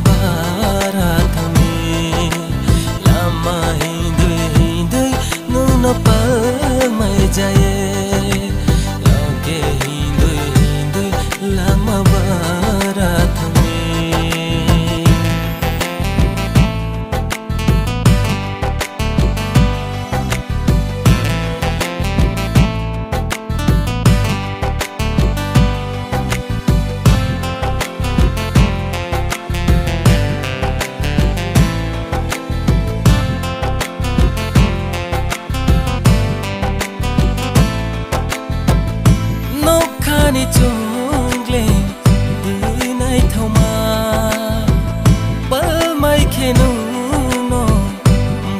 bara thami lama hindui hindui nuna pal mai jaye lage hindui hindui lama bara thami ni chungle dui nai thoma pal mai khenu no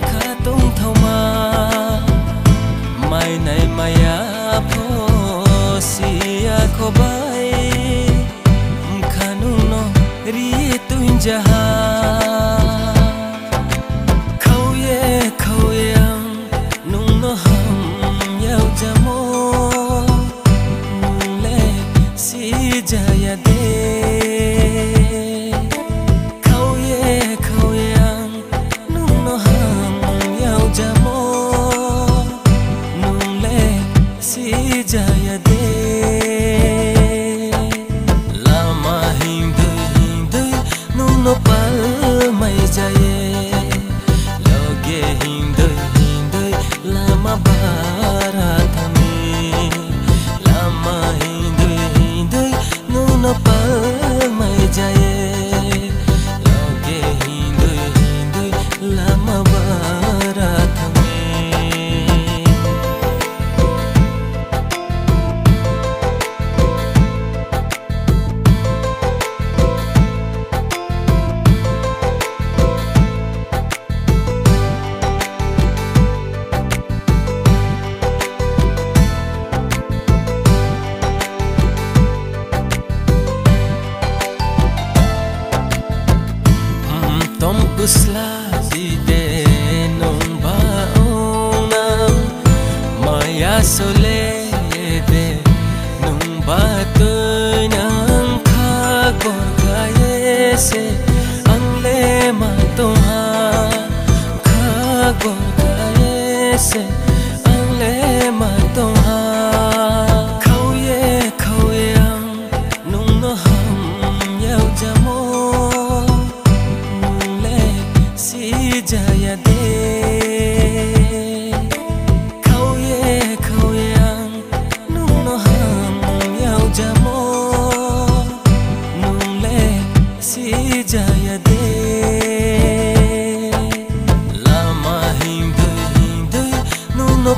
kha tung thoma mai nai maya pho sia khobai khanu no ri tuin jaha khauye nung no ham yau jamo jaya de khauye nung no ham yau jamo nung le si jaya de lama hindui nung no pal mai jaye loge hindui lama bara thami lama no pal mai jaye lage hindui lama bara thami tom pusla de nong baona maya sole de nong ba tu nang kha gor gaye se angle ma to ha kha gor gaye se angle ma to ha khauye nong no ham yau jamo jaya de khauye nung no ham yau jamo nung le si jaya de lama hindui nung no